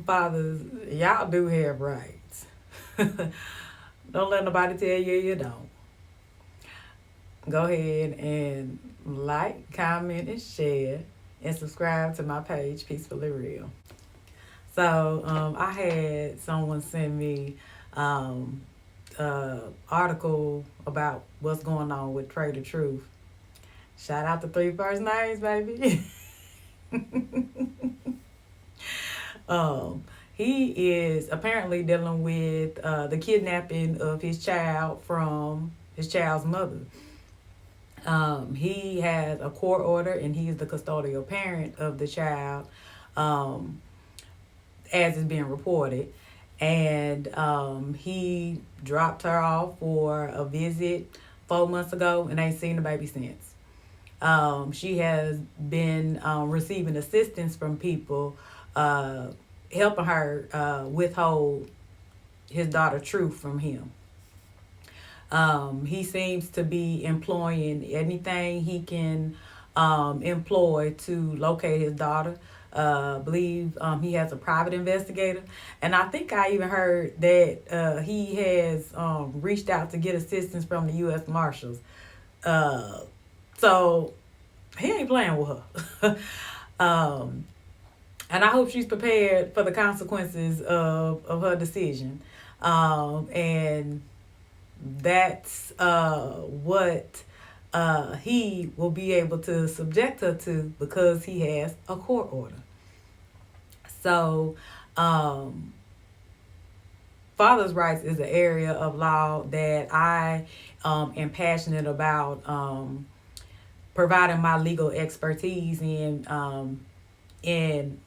Fathers, y'all do have rights. Don't let nobody tell you you don't. Go ahead and like, comment, and share, and subscribe to my page, Peacefully Real. So I had someone send me um, article about what's going on with Trae Tha Truth. Shout out to three first names, baby. um, he is apparently dealing with the kidnapping of his child from his child's mother. He has a court order and he is the custodial parent of the child, um, as is being reported. And he dropped her off for a visit 4 months ago and ain't seen the baby since. She has been receiving assistance from people uh, helping her withhold his daughter Truth from him. He seems to be employing anything he can employ to locate his daughter. Believe he has a private investigator, and I think I even heard that he has reached out to get assistance from the U.S. Marshals. Uh, so he ain't playing with her. um, and I hope she's prepared for the consequences of her decision. And that's what he will be able to subject her to because he has a court order. So, um, father's rights is an area of law that I am passionate about providing my legal expertise in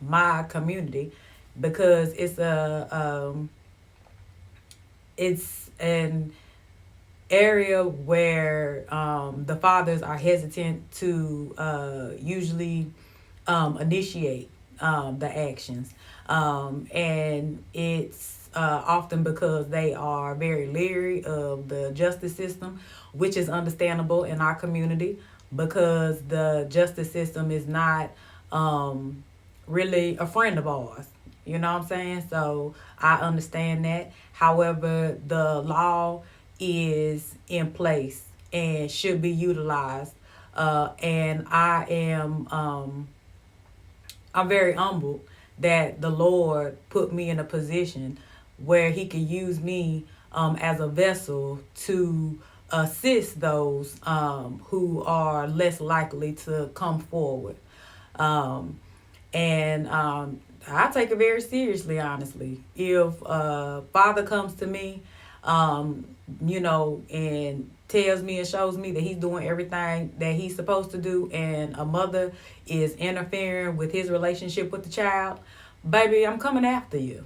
my community because it's an area where the fathers are hesitant to usually initiate the actions. And it's often because they are very leery of the justice system, which is understandable in our community because the justice system is not really a friend of ours. You know what I'm saying? So I understand that. However, the law is in place and should be utilized. And I'm very humbled that the Lord put me in a position where He could use me as a vessel to assist those who are less likely to come forward. Um, and I take it very seriously, honestly. If Father comes to me, um, and tells me and shows me that he's doing everything that he's supposed to do, and a mother is interfering with his relationship with the child, baby, I'm coming after you.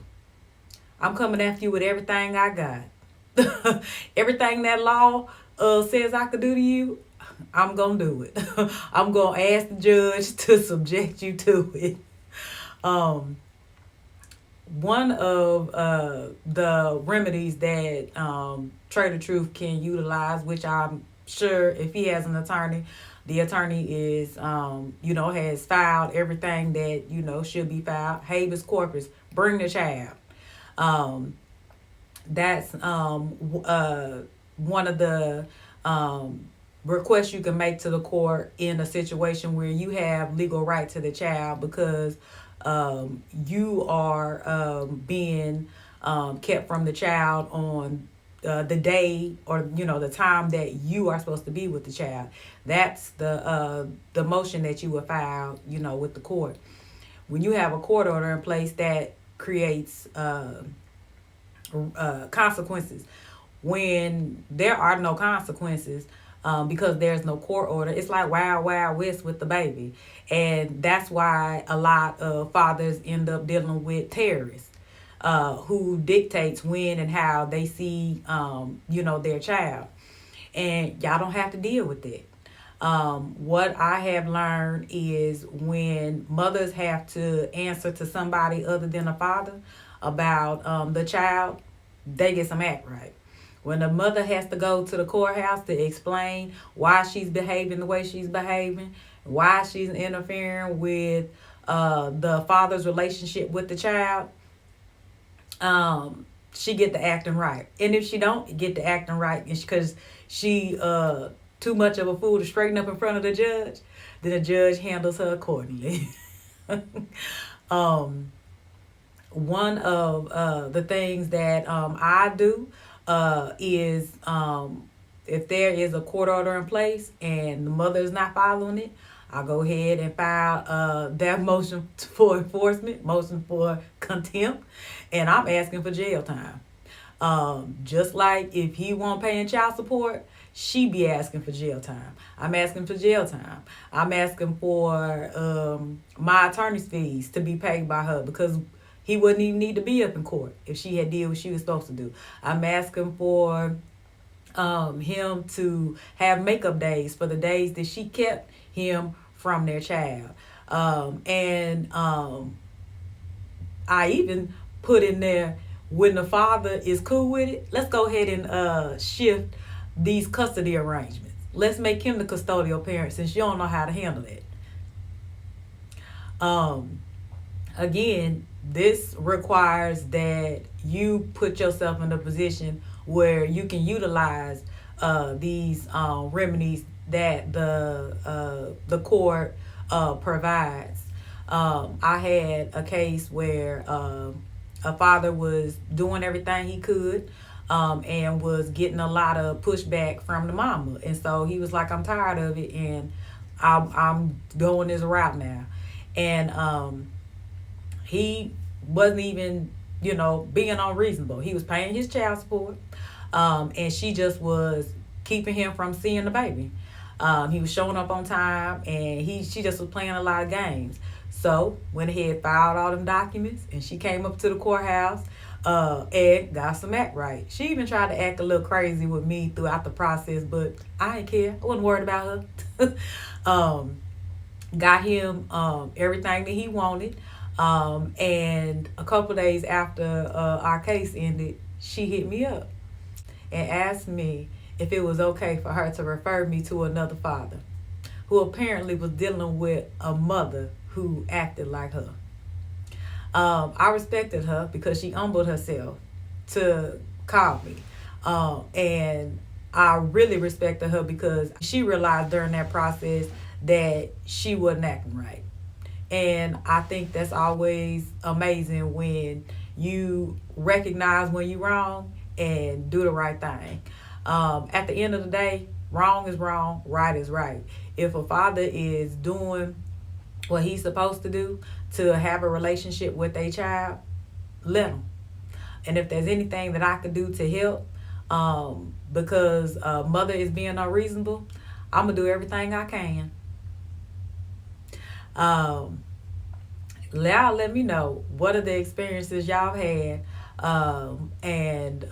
I'm coming after you with everything I got. Everything that law says I could do to you, I'm going to do it. I'm going to ask the judge to subject you to it. Um, One of the remedies that Trae Tha Truth can utilize, which I'm sure if he has an attorney, the attorney is, has filed everything that, should be filed. Habeas corpus, bring the child. Um, that's one of the requests you can make to the court in a situation where you have legal right to the child because you are being kept from the child on the day or the time that you are supposed to be with the child. That's the motion that you would file with the court. When you have a court order in place, that creates consequences. When there are no consequences, because there's no court order, it's like wild, wild west with the baby. And that's why a lot of fathers end up dealing with terrorists who dictates when and how they see, their child. And y'all don't have to deal with it. What I have learned is when mothers have to answer to somebody other than a father about the child, they get some act right. When the mother has to go to the courthouse to explain why she's behaving the way she's behaving, why she's interfering with the father's relationship with the child, she get the acting right. And if she don't get the acting right, it's because she too much of a fool to straighten up in front of the judge, then the judge handles her accordingly. um, One of the things that I do is if there is a court order in place and the mother is not following it, I go ahead and file that motion for enforcement, motion for contempt, and I'm asking for jail time. Just like if he won't paying child support, she be asking for jail time. I'm asking for jail time. I'm asking for my attorney's fees to be paid by her because he wouldn't even need to be up in court if she had did what she was supposed to do. I'm asking for him to have makeup days for the days that she kept him from their child. And I even put in there, when the father is cool with it, let's go ahead and shift these custody arrangements. Let's make him the custodial parent since you don't know how to handle it. Again, this requires that you put yourself in a position where you can utilize these remedies that the court provides. I had a case where a father was doing everything he could and was getting a lot of pushback from the mama. And so he was like, I'm tired of it and I'm going this route now. And he wasn't even, being unreasonable. He was paying his child support and she just was keeping him from seeing the baby. He was showing up on time and she just was playing a lot of games. So went ahead, filed all them documents, and she came up to the courthouse and got some act right. She even tried to act a little crazy with me throughout the process, but I didn't care. I wasn't worried about her. Got him everything that he wanted. And a couple days after our case ended, she hit me up and asked me if it was okay for her to refer me to another father who apparently was dealing with a mother who acted like her. I respected her because she humbled herself to call me. And I really respected her because she realized during that process that she wasn't acting right. And I think that's always amazing when you recognize when you're wrong and do the right thing. At the end of the day, wrong is wrong, right is right. If a father is doing what he's supposed to do to have a relationship with a child, let him. And if there's anything that I could do to help, because mother is being unreasonable, I'm going to do everything I can. Y'all let me know, what are the experiences y'all had, and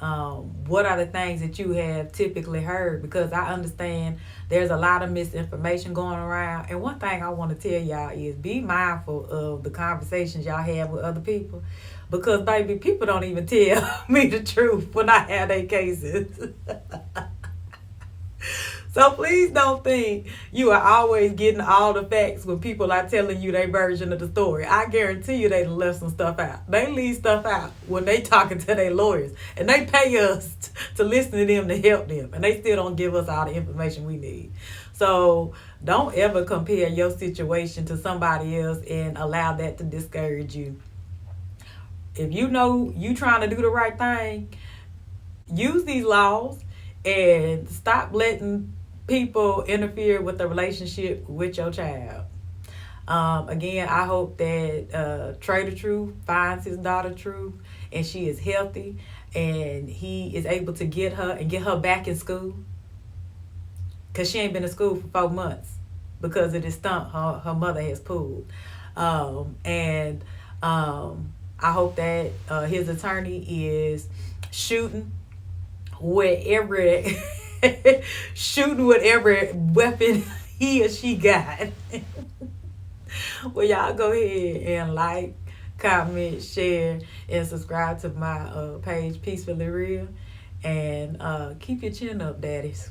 what are the things that you have typically heard, because I understand there's a lot of misinformation going around. And one thing I want to tell y'all is be mindful of the conversations y'all have with other people, because baby, people don't even tell me the truth when I have their cases. So please don't think you are always getting all the facts when people are telling you their version of the story. I guarantee you they left some stuff out. They leave stuff out when they talking to their lawyers. And they pay us to listen to them to help them. And they still don't give us all the information we need. So don't ever compare your situation to somebody else and allow that to discourage you. If you know you trying to do the right thing, use these laws and stop letting people interfere with the relationship with your child. Again, I hope that Trae Tha Truth finds his daughter Truth and she is healthy and he is able to get her back in school, because she ain't been in school for 4 months because of this stunt her mother has pulled. And I hope that his attorney is shooting whatever weapon he or she got. Well, y'all go ahead and like, comment, share, and subscribe to my page, Peacefully Real. And keep your chin up, daddies.